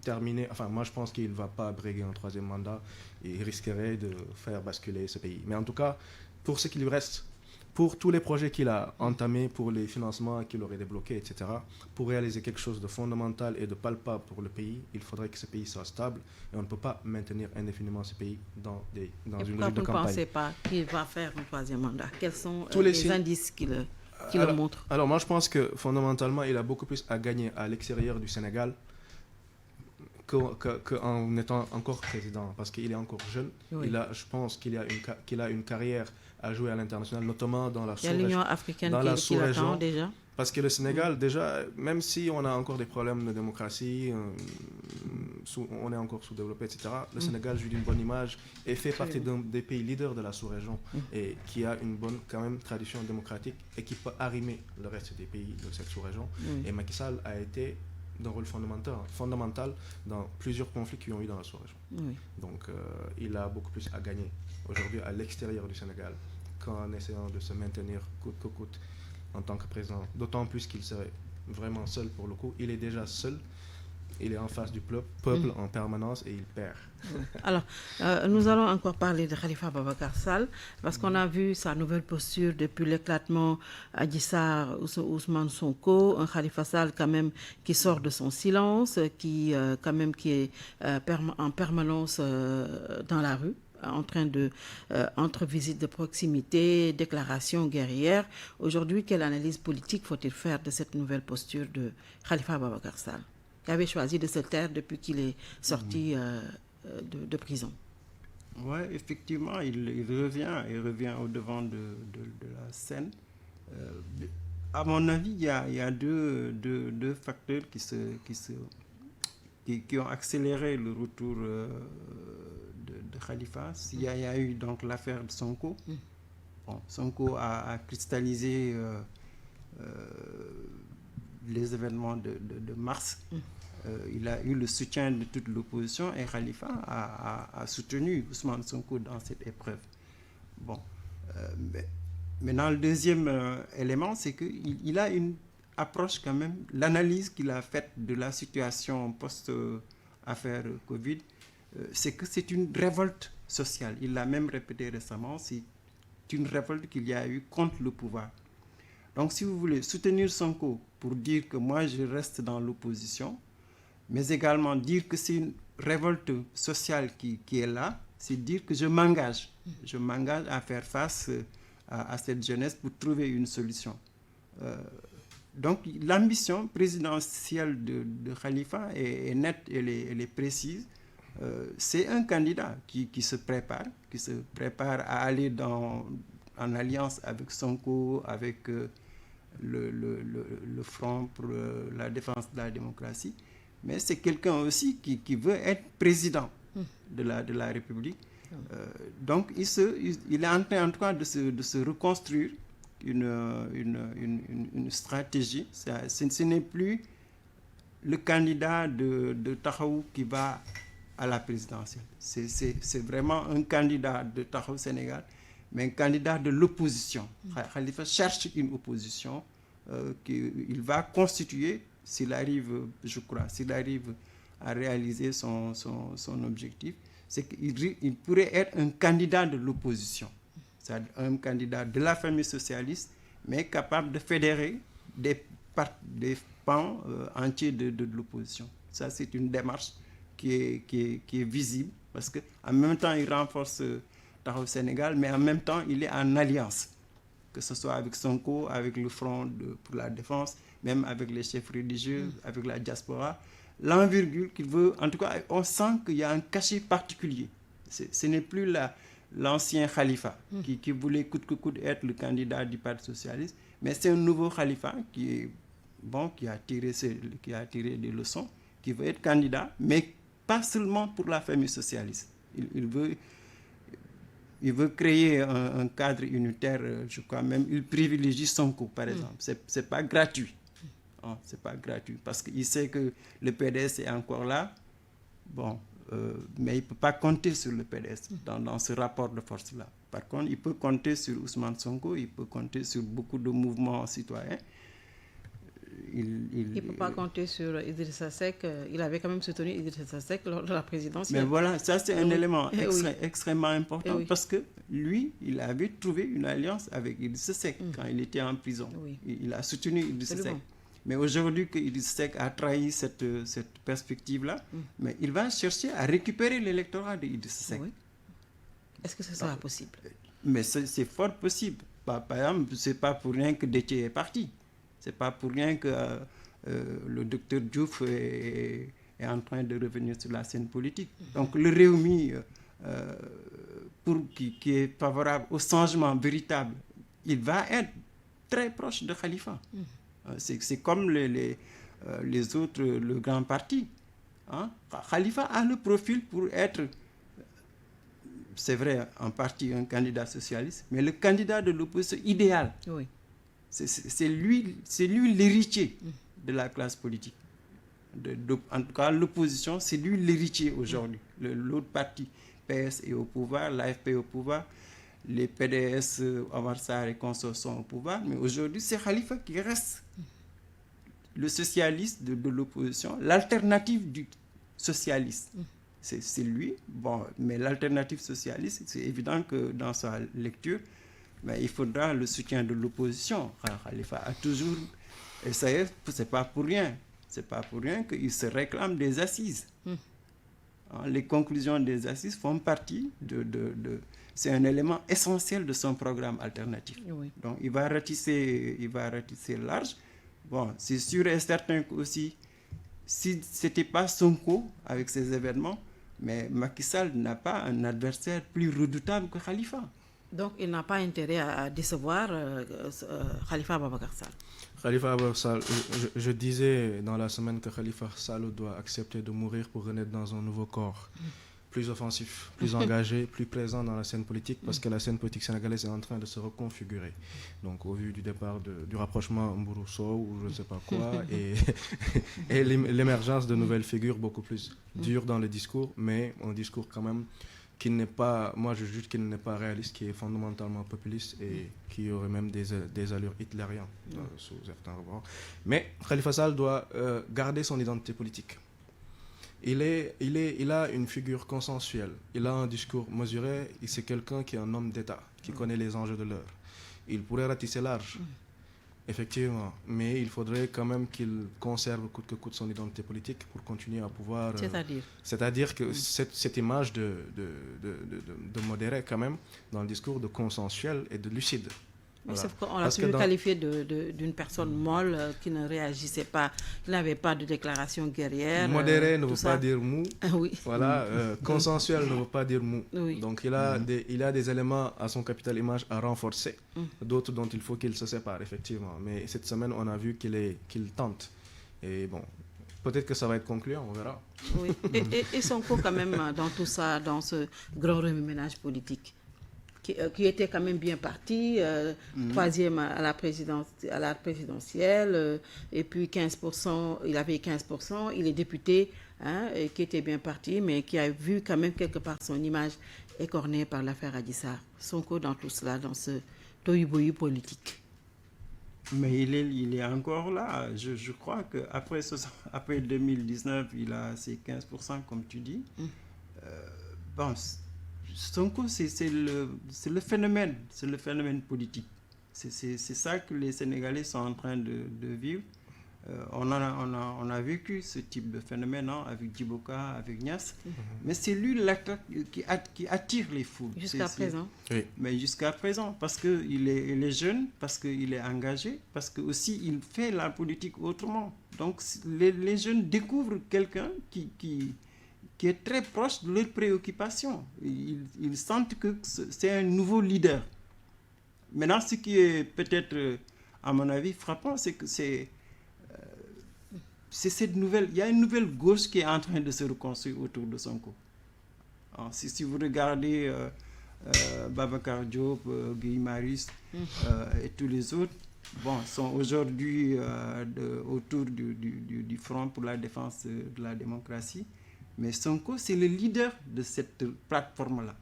terminer, enfin moi je pense qu'il ne va pas briguer un troisième mandat et il risquerait de faire basculer ce pays. Mais en tout cas, pour ce qui lui reste, pour tous les projets qu'il a entamés, pour les financements qu'il aurait débloqués, etc., pour réaliser quelque chose de fondamental et de palpable pour le pays, il faudrait que ce pays soit stable et on ne peut pas maintenir indéfiniment ce pays dans une logique de campagne. Pourquoi vous ne pensez pas qu'il va faire un troisième mandat? Quels sont les indices qui le montrent? Alors moi je pense que fondamentalement il a beaucoup plus à gagner à l'extérieur du Sénégal qu'en étant encore président, parce qu'il est encore jeune. Je pense qu'il a une carrière à jouer à l'international, notamment dans la sous-région. Il y a l'Union africaine qui l'attend déjà. Parce que le Sénégal, déjà, même si on a encore des problèmes de démocratie, on est encore sous-développé, etc., le Sénégal joue d'une bonne image et fait partie des pays leaders de la sous-région et qui a une bonne, quand même, tradition démocratique et qui peut arrimer le reste des pays de cette sous-région. Et Macky Sall a été d'un rôle fondamental dans plusieurs conflits qui ont eu dans la sous-région. Donc, il a beaucoup plus à gagner aujourd'hui à l'extérieur du Sénégal qu'en essayant de se maintenir coûte que coûte en tant que président, d'autant plus qu'il serait vraiment seul pour le coup. Il est déjà seul, il est en face du peuple en permanence et il perd. Alors, nous allons encore parler de Khalifa Ababacar Sall, parce qu'on a vu sa nouvelle posture depuis l'éclatement Adji Sarr, Ousmane Sonko, un Khalifa Sall quand même qui sort de son silence, qui est en permanence dans la rue, en train de entre visites de proximité, déclarations guerrières. Aujourd'hui, quelle analyse politique faut-il faire de cette nouvelle posture de Khalifa Ababacar Sall, qui avait choisi de se taire depuis qu'il est sorti de prison? Oui, effectivement, il revient au devant de la scène. À mon avis, il y a deux facteurs qui ont accéléré le retour de Khalifa. Il y a eu donc l'affaire de Sonko. Sonko a cristallisé les événements de mars. Il a eu le soutien de toute l'opposition et Khalifa a soutenu Ousmane Sonko dans cette épreuve. Maintenant, le deuxième élément, c'est qu'il a une approche quand même, l'analyse qu'il a faite de la situation post-affaire Covid, c'est que c'est une révolte sociale. Il l'a même répété récemment, c'est une révolte qu'il y a eu contre le pouvoir. Donc, si vous voulez soutenir Sonko pour dire que moi, je reste dans l'opposition, mais également dire que c'est une révolte sociale qui est là, c'est dire que je m'engage à faire face à cette jeunesse pour trouver une solution. Donc, l'ambition présidentielle de Khalifa est nette, elle est précise. C'est un candidat qui se prépare à aller en alliance avec Sonko, avec le Front pour la défense de la démocratie. Mais c'est quelqu'un aussi qui veut être président de la République. Donc, il est en train, en tout cas, de se reconstruire une stratégie. Ce n'est plus le candidat de Tahaou qui va à la présidentielle. C'est vraiment un candidat de Tahaou Sénégal, mais un candidat de l'opposition. Khalifa cherche une opposition qu'il va constituer s'il arrive à réaliser son objectif. C'est qu'il pourrait être un candidat de l'opposition, c'est-à-dire un candidat de la famille socialiste, mais capable de fédérer des des pans entiers de l'opposition. Ça, c'est une démarche qui est visible, parce qu'en même temps, il renforce Taxawu Sénégal, mais en même temps, il est en alliance, que ce soit avec Sonko, avec le Front pour la défense, même avec les chefs religieux, avec la diaspora. L'envergure qu'il veut, en tout cas, on sent qu'il y a un cachet particulier. Ce n'est plus l'ancien Khalifa qui voulait coûte que coûte être le candidat du Parti socialiste, mais c'est un nouveau Khalifa qui a tiré des leçons, qui veut être candidat, mais pas seulement pour la famille socialiste. Il veut créer un cadre unitaire, je crois même, il privilégie Sonko, par exemple. C'est pas gratuit. Hein, c'est pas gratuit, parce qu'il sait que le PDS est encore là, mais il ne peut pas compter sur le PDS dans ce rapport de force-là. Par contre, il peut compter sur Ousmane Sonko, il peut compter sur beaucoup de mouvements citoyens. Il ne peut pas compter sur Idrissa Seck. Il avait quand même soutenu Idrissa Seck lors de la présidentielle. Mais voilà, ça c'est un élément extrêmement important, parce que lui, il avait trouvé une alliance avec Idrissa Seck quand il était en prison. Il a soutenu Idrissa Seck. Mais aujourd'hui que Idrissa Seck a trahi cette perspective-là, mais il va chercher à récupérer l'électorat de Idrissa Seck. Est-ce que ce sera possible? Mais c'est fort possible. Par exemple, ce n'est pas pour rien que Déthié est parti. Ce n'est pas pour rien que le docteur Diouf est en train de revenir sur la scène politique. Donc le Rewmi, qui est favorable au changement véritable, il va être très proche de Khalifa. C'est comme les autres, le grand parti. Hein? Khalifa a le profil pour être, c'est vrai, en partie un candidat socialiste, mais le candidat de l'opposition idéal. Oui. C'est lui l'héritier de la classe politique. En tout cas, l'opposition, c'est lui l'héritier aujourd'hui. L'autre parti, PS, est au pouvoir, l'AFP est au pouvoir, les PDS, Omar Sarr et consorts sont au pouvoir, mais aujourd'hui, c'est Khalifa qui reste le socialiste de l'opposition, l'alternative du socialiste. C'est lui. Mais l'alternative socialiste, c'est évident que dans sa lecture, mais il faudra le soutien de l'opposition. Khalifa a toujours essayé, c'est pas pour rien qu'il se réclame des assises. Les conclusions des assises font partie c'est un élément essentiel de son programme alternatif. Donc il va ratisser large. C'est sûr et certain aussi, si ce n'était pas Sonko avec ces événements, mais Macky Sall n'a pas un adversaire plus redoutable que Khalifa. Donc, il n'a pas intérêt à décevoir Khalifa Ababacar Sall. Khalifa Ababacar Sall, je disais dans la semaine que Khalifa Sall doit accepter de mourir pour renaître dans un nouveau corps, plus offensif, plus engagé, plus présent dans la scène politique, parce que la scène politique sénégalaise est en train de se reconfigurer. Donc, au vu du départ du rapprochement Mbourousso ou je ne sais pas quoi, et l'émergence de nouvelles figures beaucoup plus dures dans le discours, mais un discours quand même qui n'est pas, moi je juge qu'il n'est pas réaliste, qui est fondamentalement populiste et qui aurait même des allures hitlériennes sous certains rebords. Mais Khalifa Sall doit garder son identité politique. Il a une figure consensuelle, il a un discours mesuré, c'est quelqu'un qui est un homme d'État, qui connaît les enjeux de l'heure. Il pourrait ratisser large, effectivement, mais il faudrait quand même qu'il conserve coûte que coûte son identité politique pour continuer à pouvoir... C'est-à-dire que cette image de modéré quand même, dans le discours de consensuel et de lucide. Voilà. Sauf qu'on l'a toujours qualifié d'une personne molle qui ne réagissait pas, qui n'avait pas de déclaration guerrière. Modéré ne veut pas dire mou. Oui. Voilà, consensuel ne veut pas dire mou. Oui. Donc il a des éléments à son capital image à renforcer, d'autres dont il faut qu'il se sépare, effectivement. Mais cette semaine, on a vu qu'il tente. Et bon, peut-être que ça va être concluant, on verra. Oui. Et Sonko, quand même, dans tout ça, dans ce grand remue-ménage politique, qui était quand même bien parti, troisième à la présidentielle, et puis 15%, il avait 15%, il est député, et qui était bien parti, mais qui a vu quand même quelque part son image écornée par l'affaire Adji Sarr. Sonko dans tout cela, dans ce tohu-bohu politique. Mais il est encore là. Je crois qu'après 2019, il a ses 15%, comme tu dis. Sonko, c'est le phénomène politique. C'est ça que les Sénégalais sont en train de vivre. On a vécu ce type de phénomène, hein, avec Djiboka, avec Niass. Mais c'est lui qui attire les foules. Jusqu'à présent. Oui. Mais jusqu'à présent, parce qu'il est jeune, parce qu'il est engagé, parce que aussi il fait la politique autrement. Donc les jeunes découvrent quelqu'un qui est très proche de leurs préoccupations. Ils sentent que c'est un nouveau leader. Maintenant, ce qui est peut-être, à mon avis, frappant, c'est que c'est cette nouvelle... Il y a une nouvelle gauche qui est en train de se reconstruire autour de Sonko. Alors, si vous regardez Babacar Diop, Guy Marius et tous les autres, sont aujourd'hui autour du Front pour la défense de la démocratie. Mais Sonko, c'est le leader de cette plateforme-là.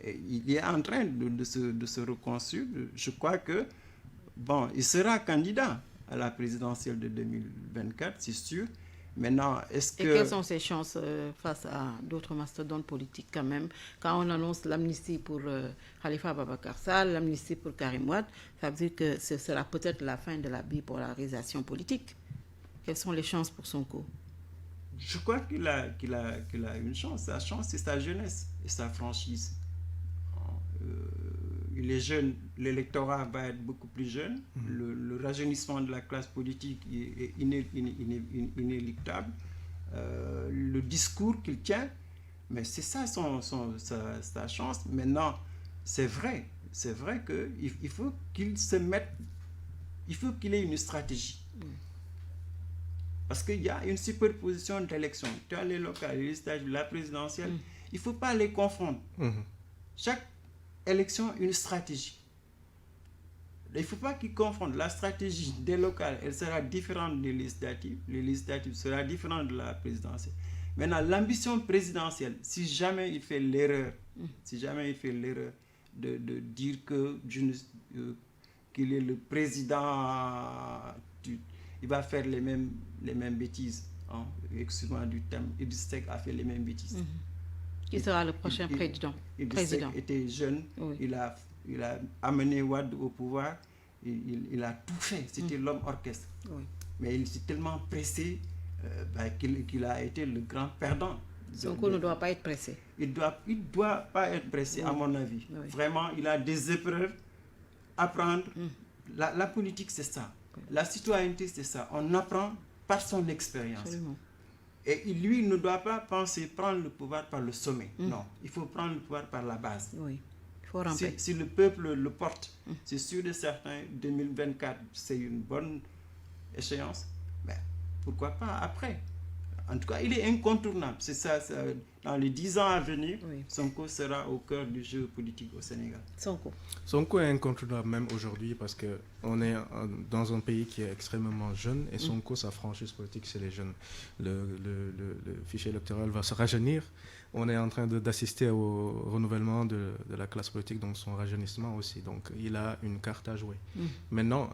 Et il est en train de se reconstruire. Je crois que, il sera candidat à la présidentielle de 2024, c'est sûr. Maintenant, est-ce que... Et quelles sont ses chances face à d'autres mastodontes politiques quand même? Quand on annonce l'amnistie pour Khalifa Ababakar Sall, l'amnistie pour Karim Wade, ça veut dire que ce sera peut-être la fin de la bipolarisation politique. Quelles sont les chances pour Sonko? Je crois qu'il a une chance. Sa chance, c'est sa jeunesse et sa franchise. Il est jeune, l'électorat va être beaucoup plus jeune. Le rajeunissement de la classe politique est inéluctable. Le discours qu'il tient, mais c'est ça sa chance. Maintenant, c'est vrai qu'il faut qu'il se mette, il faut qu'il ait une stratégie. Parce qu'il y a une superposition d'élections. Tu as les locales, les législatives, la présidentielle. Il ne faut pas les confondre. Chaque élection, une stratégie. Il ne faut pas qu'ils confondent. La stratégie des locales, elle sera différente des législatives. Les législatives seront différentes de la présidentielle. Maintenant, l'ambition présidentielle, si jamais il fait l'erreur, de dire qu'il est le président, il va faire les mêmes bêtises. Hein. Excuse-moi du terme, Idriss Seck a fait les mêmes bêtises. Qui sera le prochain président? Idriss Seck était jeune, oui. Il a amené Wade au pouvoir, il a tout fait, c'était l'homme orchestre. Oui. Mais il s'est tellement pressé qu'il a été le grand perdant. Sonko ne doit pas être pressé. Il doit pas être pressé, à mon avis. Oui. Vraiment, il a des épreuves à prendre. La politique, c'est ça. Oui. La citoyenneté, c'est ça. On apprend par son expérience. Absolument. Et lui, il ne doit pas penser prendre le pouvoir par le sommet. Non, il faut prendre le pouvoir par la base. Oui, il faut ramper. Si le peuple le porte, c'est sûr et certain, 2024, c'est une bonne échéance. Mais pourquoi pas après? En tout cas, il est incontournable. C'est ça, dans les 10 ans à venir, Sonko sera au cœur du jeu politique au Sénégal. Sonko est incontournable même aujourd'hui parce qu'on est dans un pays qui est extrêmement jeune et Sonko, sa franchise politique, c'est les jeunes. Le fichier électoral va se rajeunir. On est en train d'assister au renouvellement de la classe politique, donc son rajeunissement aussi. Donc il a une carte à jouer. Maintenant,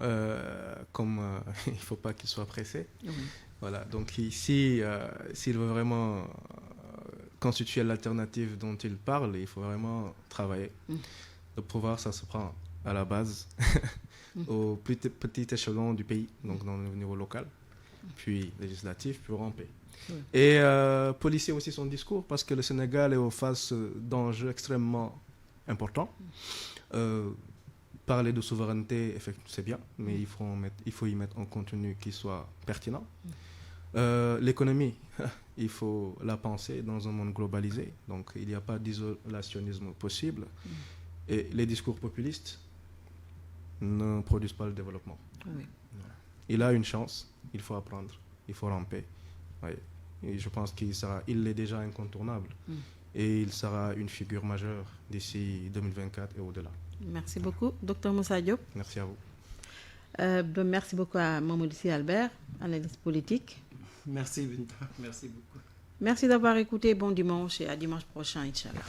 comme il ne faut pas qu'il soit pressé, voilà, donc s'il veut vraiment constituer l'alternative dont il parle, il faut vraiment travailler. Le pouvoir, ça se prend à la base, au plus petit échelon du pays, donc dans le niveau local, puis législatif, puis ramper. Et policier aussi son discours, parce que le Sénégal est aux phases d'enjeux extrêmement importants. Parler de souveraineté, c'est bien, mais il faut y mettre un contenu qui soit pertinent. L'économie, il faut la penser dans un monde globalisé, donc il n'y a pas d'isolationnisme possible. Et les discours populistes ne produisent pas le développement. Voilà. Il a une chance, il faut apprendre, il faut ramper. Et je pense il est déjà incontournable. Et il sera une figure majeure d'ici 2024 et au-delà. Merci beaucoup, Dr Moussa Diop. Merci à vous. Merci beaucoup à Mamadou Sy Albert, analyste politique. Merci Binta, merci beaucoup. Merci d'avoir écouté. Bon dimanche et à dimanche prochain, Inch'Allah.